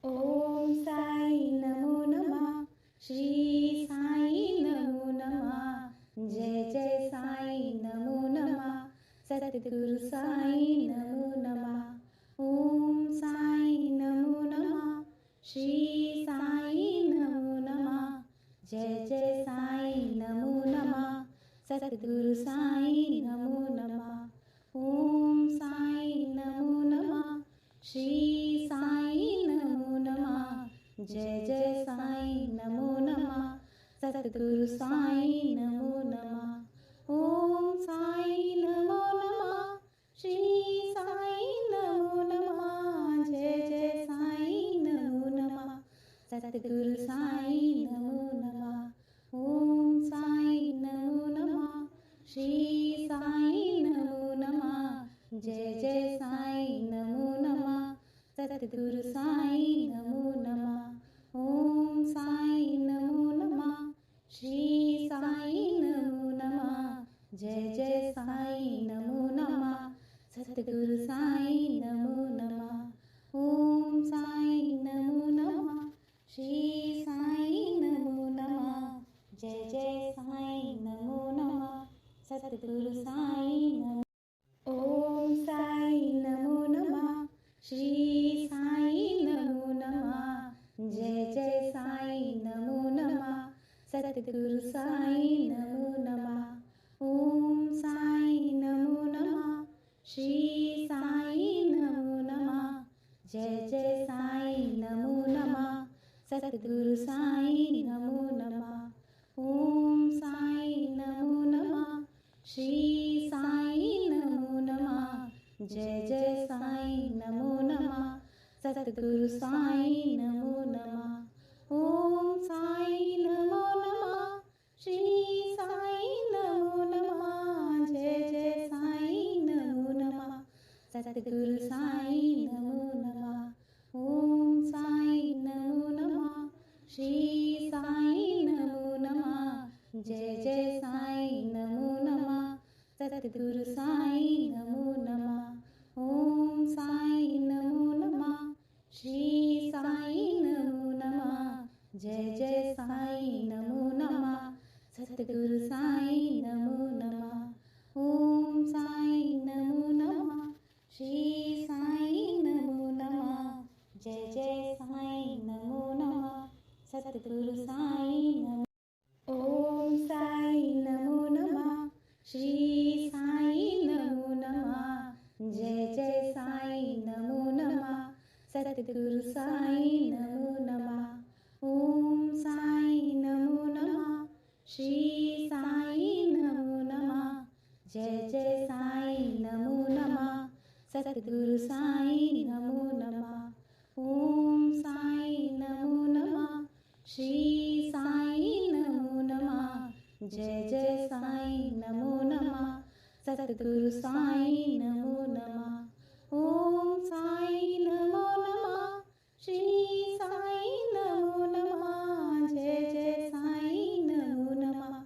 ओम साई नमो नमः। श्री साई नमो नमः। जय जय साई नमो नमः। सद्गुरु साई नमो नमः। ओम साई नमो नमः। श्री साई नमो नमः। जय जय साई नमो नमः। सद्गुरु साई नमो नमः। ओम साई नमो नमः। श्री साई नमो नमः। जय जय साई नमो नमः। सद्गुरु साई नमो नमः। ओम साई नमो नमः। श्री साई नमो नमः। जय जय साई नमो नमः। सद्गुरु साई नमो नमः। ओम साई नमो नमः। श्री साई नमो नमः। जय जय साई नमो नमः। सद्गुरु साई नमो नमः। ओम साई नमो नमः। श्री साई नमो नमः। जय जय साई नमो नमः। सद्गुरु साई नमो नमः। ओम साई नमो नमः। श्री साई नमो नमः। जय जय साई नमो नमः। सद्गुरु साई नमो। ओम साई नमो नमः। श्री साई नमो नमः। जय जय साई नमो नमः। सद्गुरु साई नमो नमः। ओम साई नमो नमः। श्री साई नमो नमः। जय जय साई नमो नमः। सद्गुरु साई नमो नमः। ओम साई नमो नमः। श्री साई नमो नमः। जय जय साई नमो नमः। सद्गुरु साई नमो नमः। ओम साई नमो नमः। श्री साई नमो नमः। जय जय साई नमो नमः। सद्गुरु साई नमो नमः। ओम साई नमो नमः। श्री साई नमो नमः। जय जय साई नमो नमः। सद्गुरु साई नमो नमः। ओम साई नमो नमः। श्री साई नमो नमः। जय जय साई नमो नमः। सद्गुरु साई नमो नमः। ओम साई नमो नमः। श्री साई नमो नमः। जय जय साई नमो नमः। सद्गुरु साई नमो। ओम साई नमो नमः। श्री साई नमो नमः। जय जय साई नमो नमः। सद्गुरु साई नमो नमः। ओम साई नमो नमः। श्री साई नमो नमः। जय जय साई नमो नमः। सद्गुरु साई नमो नमः। ओम साई नमो नमः। श्री साई नमो नमः। जय जय साई नमो नमः। सद्गुरु साई नमो नमः। ओम साई नमो नमः। श्री साई नमो नमः। जय जय साई नमो नमः।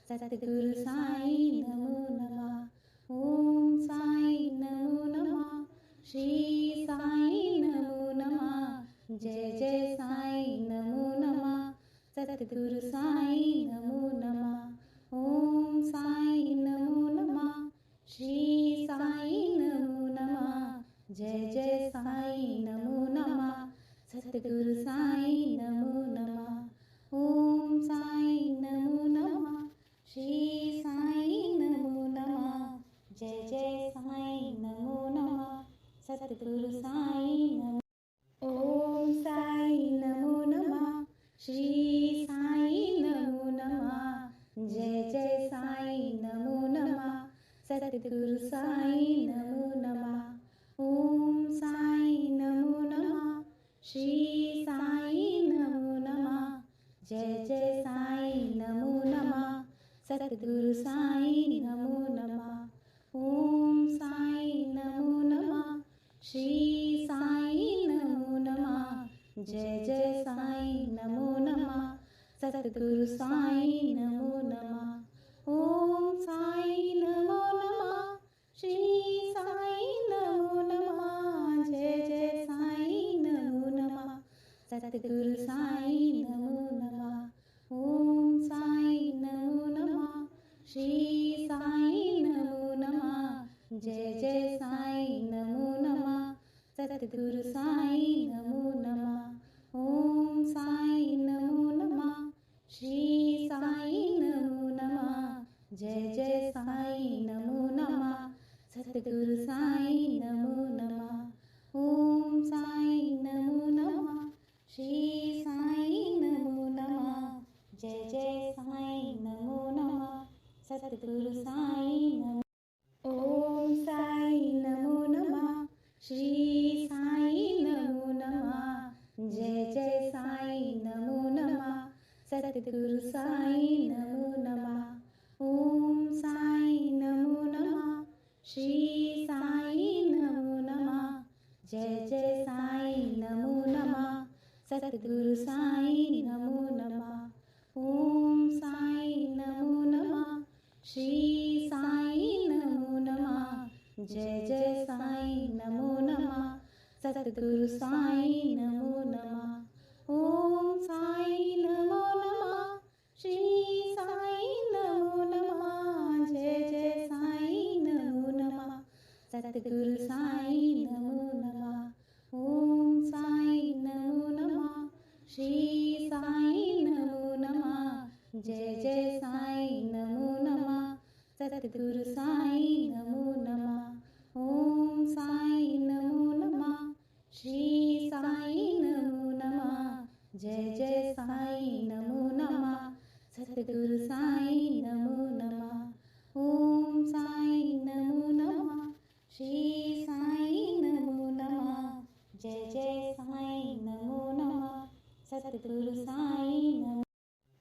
सद्गुरु साई नमो नमः। ओम साई नमो नमः। श्री साई नमो नमः। जय जय साई नमो नमः। सद्गुरु साई नमो नमः। ओम साई नमो नमः। श्री साई नमो नमः। जय जय साई नमो नमः। सद्गुरु साई नमो नमः। ओम साई नमो नमः। श्री साई नमो नमः। जय जय साई नमो नमः। सद्गुरु साई नमो। ओम साई नमो नमः। श्री साई नमो नमः। जय जय साई नमो नमः। सद्गुरु साई नमो नमः। ओम साई नमो नमः। श्री साई नमो नमः। जय जय साई नमो नमः। सद्गुरु साई नमो नमः। ओम साई नमो नमः। श्री साई नमो नमः। जय जय साई नमो नमः। सद्गुरु साई नमो नमः। ओम साई नमो नमः। श्री साई नमो नमः। जय जय साई नमो नमः। सद्गुरु साईं नमो नमः। ओम साईं नमो नमः। श्री साईं नमो नमः। जय जय साईं नमो नमः। सद्गुरु साईं नमो नमः। ओम साईं नमो नमः। श्री साईं नमो नमः। जय जय साईं नमो नमः। सद्गुरु साईं नमो नमः। ओम साईं नमो नमः। श्री साईं नमो नमः। जय जय साईं नमो नमः। सद्गुरु साईं नमो। ओम साईं नमो नमः। श्री साईं नमो नमः। जय जय साईं नमो नमः। सद्गुरु साईं नमो नमः। ओम साईं नमो नमः। श्री साईं नमो नमः। जय जय साईं नमो नमः। सद्गुरु साईं नमो नमः। ओम साईं नमो नमः। श्री साईं नमो नमः। जय जय साईं नमो नमः। सद्गुरु साईं नमो नमः। ओम साईं नमो नमः। श्री साईं नमो नमः। जय जय साईं नमो नमः। सद्गुरु साईं नमो नमः। ओम साईं नमो नमः। श्री साईं नमो नमः। जय जय साईं नमो नमः। सद्गुरु साईं नमो नमः। ओम साईं नमो नमः। श्री साईं नमो नमः। जय जय साईं नमो नमः। सद्गुरु साईं नमो नमः। ओम साईं नमो नमः। श्री साईं नमो नमः। जय जय साईं नमो नमः। सद्गुरु साईं नमो।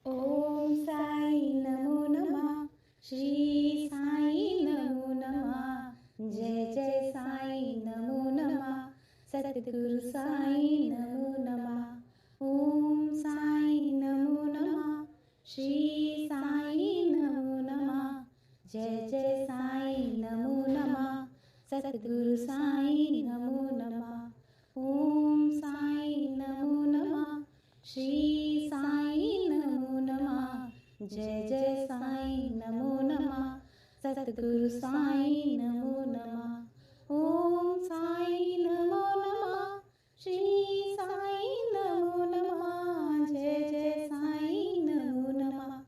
ओम साईं नमो नमः। श्री साईं नमो नमः। जय जय साईं नमो नमः। सद्गुरु साईं नमो नमः। ओम साईं नमो नमः। श्री साईं नमो नमः। जय जय साईं नमो नमः। सद्गुरु साईं नमो नमः। ओम साईं नमो नमः। श्री साईं नमो नमः। जय जय साईं नमो नमः। सद्गुरु साईं नमो नमः। ओम साईं नमो नमः। श्री साईं नमो नमः। जय जय साईं नमो नमः।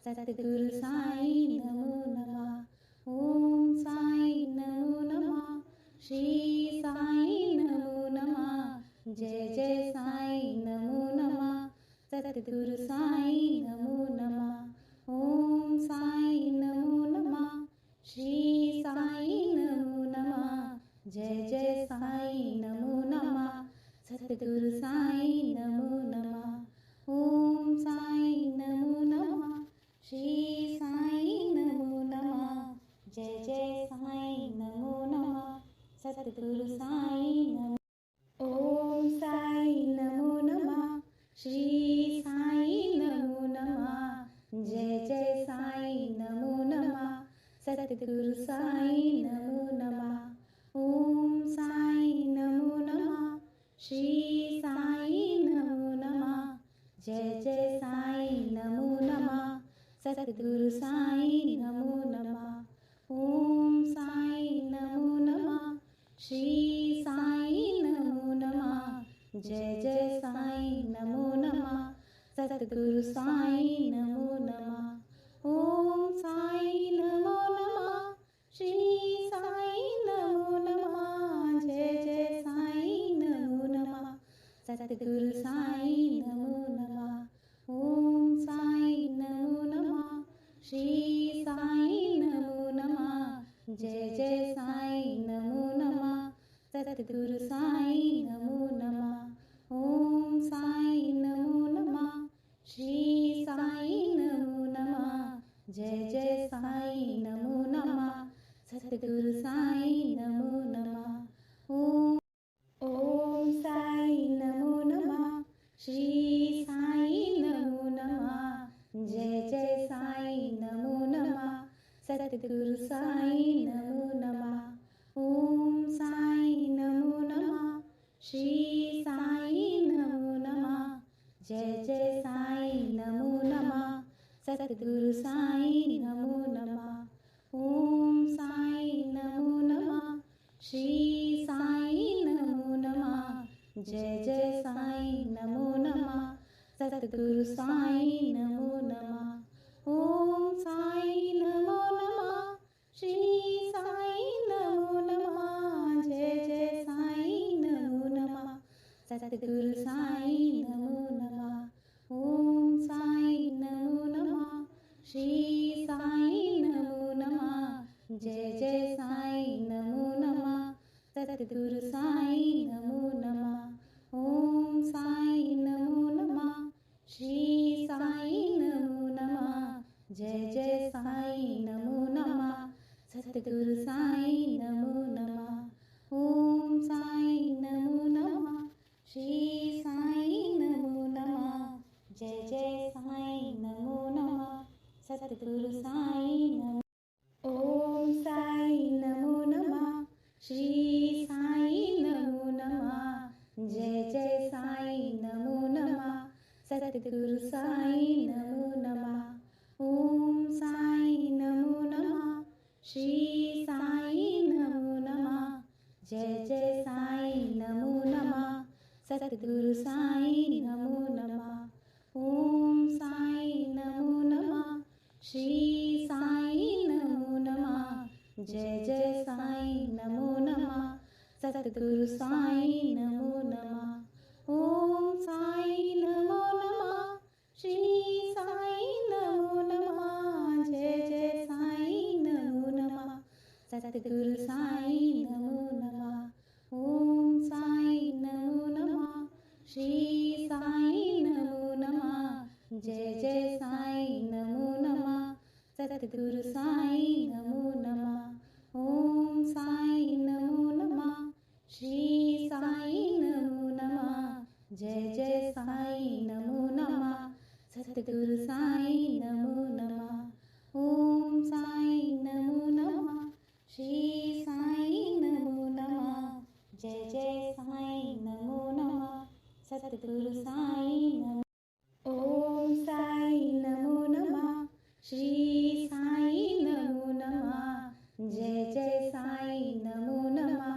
सद्गुरु साईं नमो नमः। ओम साईं नमो नमः। श्री साईं नमो नमः। जय जय साईं नमो नमः। सद्गुरु साईं नमो नमः। ओम साईं नमो नमः। श्री साईं नमो नमः। जय जय साईं नमो नमः। सद्गुरु साईं नमो नमः। ओम साईं नमो नमः। श्री साईं नमो नमः। जय जय साईं नमो नमः। सद्गुरु साईं नमो। ओम साईं नमो नमः। श्री साईं नमो नमः। जय जय साईं नमो नमः। सद्गुरु साईं नमो नमः। ओम साईं नमो नमः। श्री साईं नमो नमः। जय जय साईं नमो नमः। सद्गुरु साईं नमो नमः। ओम साईं नमो नमः। श्री साईं नमो नमः। जय जय साईं नमो नमः। सद्गुरु साईं नमो नमः। ओम साईं नमो नमः। श्री साईं नमो नमः। जय जय साईं नमो नमः। सद्गुरु साईं नमो नमः। ओम साईं नमो नमः। श्री साईं नमो नमः। जय जय साईं नमो नमः। सद्गुरु साईं नमो नमः। ओम साईं नमो नमः। श्री साईं नमो नमः। जय जय साईं नमो नमः। सद्गुरु साईं नमो नमः। ओम साईं नमो नमः। श्री साईं नमो नमः। जय जय साईं नमो नमः। सद्गुरु साईं नमो नमः। ओम साईं नमो नमः। श्री साईं नमो नमः। जय जय साईं नमो नमः सतगुरु साईं नमो नमः ओम साईं नमो नमः श्री साईं नमो नमः जय जय साईं नमो नमः सतगुरु साईं नमो नमः ओम साईं नमो नमः श्री साईं नमो नमः जय जय साईं नमो नमः सतगुरु साईं नमो नमः ओम साईं नमो नमः श्री साईं नमो नमः जय जय साईं नमो नमः सतगुरु साईं नमो नमः ओम साईं नमो नमः श्री साईं नमो नमः जय जय साईं नमो नमः सतगुरु साईं नमो नमः ओम साईं नमो नमः श्री साईं नमो नमः जय जय साईं नमो नमः सतगुरु साईं नमो ओम साईं नमो नमः श्री साईं नमो नमः जय जय साईं नमो नमः सतगुरु साईं नमो नमः ओम साईं नमो नमः श्री साईं नमो नमः जय जय साईं नमो नमः सतगुरु साईं नमो नमः ओम साईं नमो नमः श्री साईं नमो नमः जय जय साईं नमो नमः सतगुरु साईं नमो नमः ओम साईं नमो नमः श्री साईं नमो नमः जय जय साईं नमो नमः सतगुरु साईं नमो नमः ओम साईं नमो नमः श्री साईं नमो नमः जय जय साईं नमो नमः सतगुरु साईं नमो नमः ओम साईं नमो नमः श्री साईं नमो नमः जय जय साईं नमो नमः सतगुरु साईं नमो नमः ओम साईं नमो नमः श्री साईं नमो नमः जय जय साईं नमो नमः सतगुरु साईं नमो ओम साईं नमो नमः श्री साईं नमो नमः जय जय साईं नमो नमः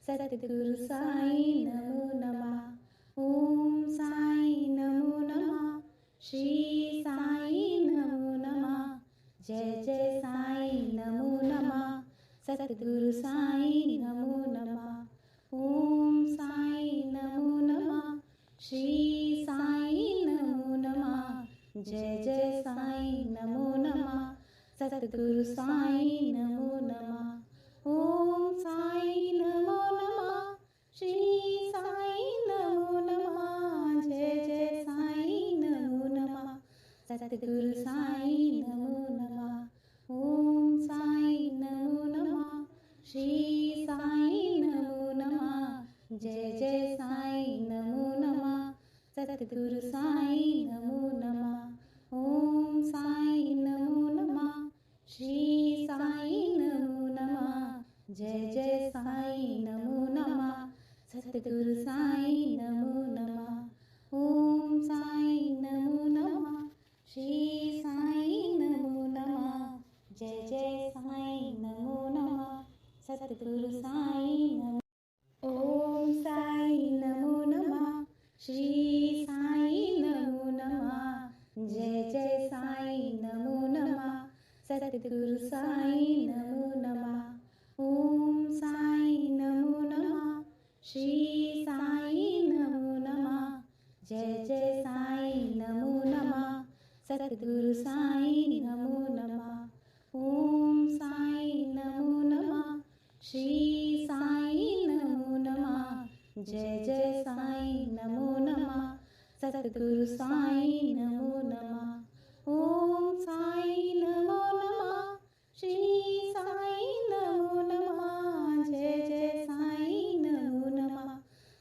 सतगुरु साईं नमो नमः ओम साईं नमो नमः श्री साईं नमो नमः जय जय साईं नमो नमः सतगुरु साईं नमो नमः ओम साईं नमो नमः श्री साईं नमो नमः जय जय साईं नमो नमः सतगुरु साईं नमो नमः ओम साईं नमो नमः श्री साईं नमो नमः जय जय साईं नमो नमः सतगुरु साईं नमो नमः ओम साईं नमो नमः श्री साईं नमो नमः जय जय साईं नमो नमः सतगुरु साईं नमो नमः ओम साईं नमो नमः श्री साईं नमो नमः जय जय साईं नमो नमः सतगुरु साईं नमो नमः ओम साईं नमो नमः श्री साईं नमो नमः जय जय साईं नमो नमः सतगुरु साईं नमो ओम साईं नमो नमः श्री साईं नमो नमः जय जय साईं नमो नमः सतगुरु साईं नमो नमः ओम साईं नमो नमः श्री साईं नमो नमः जय जय साईं नमो नमः सतगुरु साईं नमो नमः ओम साईं नमो नमः श्री साईं नमो नमः जय जय साईं नमो नमः सतगुरु साईं नमो नमः ओम साईं नमो नमः श्री साईं नमो नमः जय जय साईं नमो नमः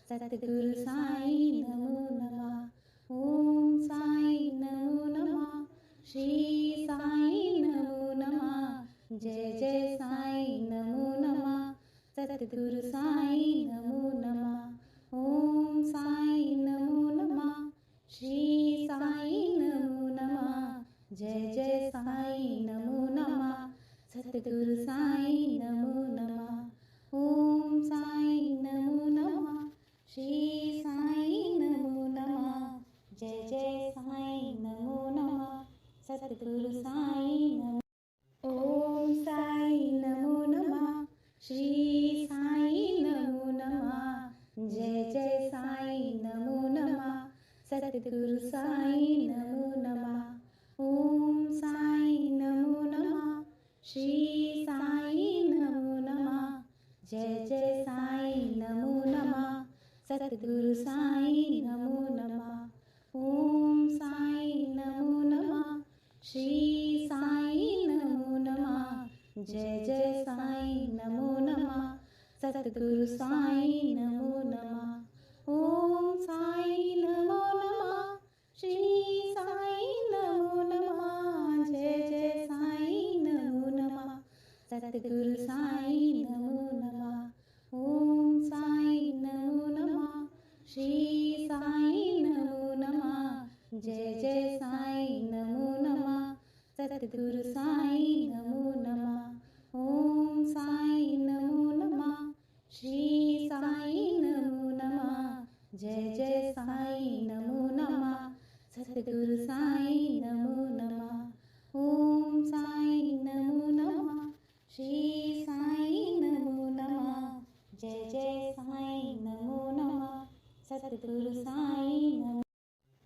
सतगुरु साईं नमो नमः ओम साईं नमो नमः श्री साईं नमो नमः जय जय साईं नमो नमः सतगुरु साईं नमो नमः ओम साईं नमो नमः श्री सद्गुरु साई नमो नमः. ओम साई नमो नमः. श्री साई नमो नमः. जय जय साई नमो नमः. सद्गुरु साई नमो नमः. ओम साई नमो नमः. श्री साई नमो नमः. जय जय साई नमो नमः. सद्गुरु साई नमो नमः. ओम साई नमो नमः. श्री साई नमो नमः. जय जय साई नमो नमः. सद्गुरु साई नमो नमः. ओम साई नमो नमः. श्री साई नमो नमः. जय जय साई नमो नमः. सद्गुरु साई नमो नमः. ओम साई नमो नमः. श्री साई नमो नमः. जय जय साई नमो नमः. सद्गुरु साई नमो नमः. ओम साई नमो नमः. श्री साई नमो नमः. जय जय साई नमो नमः. सद्गुरु साई नमो.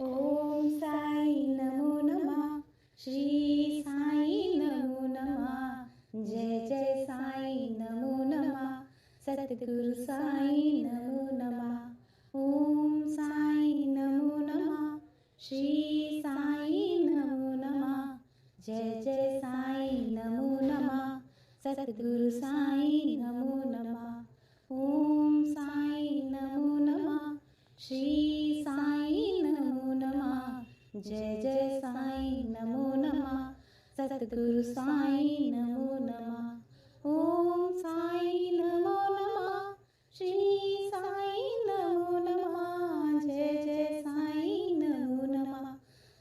ओम साई नमो नमः. श्री साई नमो नमः. जय जय साई नमो नमः. सद्गुरु साई नमो नमः. ओम साई नमो नमः. श्री साई नमो नमः. जय जय साई नमो नमः. सद्गुरु साई नमो नमः. ओम साई नमो नमः. श्री साई नमो नमः. जय जय साई नमो नमः. सद्गुरु साई नमो नमः. ओम साई नमो नमः. श्री साई नमो नमः. जय जय साई नमो नमः.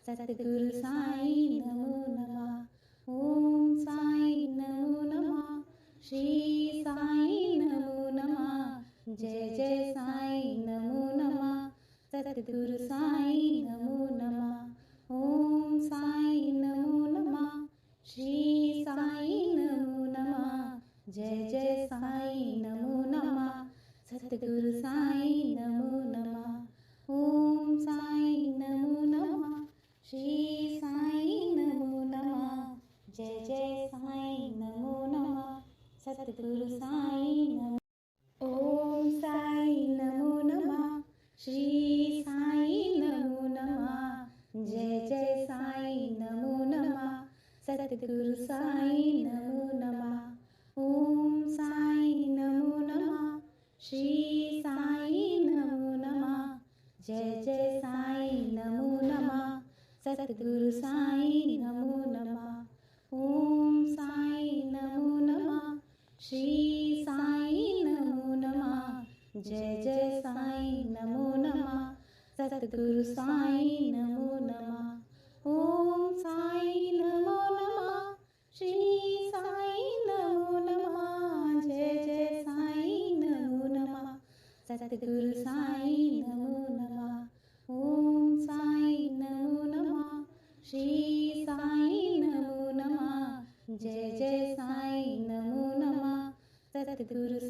सद्गुरु साई नमो नमः. ओम साई नमो नमः. श्री साई नमो नमः. जय जय साई नमो नमः. सद्गुरु साई नमो नमः. ओम साई नमो नमः. श्री साई नमो नमः. जय जय साई नमो नमः. सद्गुरु साई नमो नमः. ओम साई नमो नमः. श्री साई नमो नमः. जय जय साई नमो नमः. सद्गुरु साई नमो. ओम साई नमो नमः. श्री साई नमो नमः. जय जय साई नमो नमः. सद्गुरु साई नमो नमः. ओम साई नमो नमः. श्री साई नमो नमः. जय जय साई नमो नमः. सद्गुरु साई नमो नमः. ओम साई नमो नमः. श्री साई नमो नमः. जय जय साई नमो नमः. सद्गुरु साई नमो नमः. ओम साई नमो नमः. श्री साई नमो नमः. जय जय साई नमो नमः. सद्गुरु साई नमो नमः. ओम साई नमो नमः. श्री साई नमो नमः. जय जय साई नमो नमः. सद्गुरु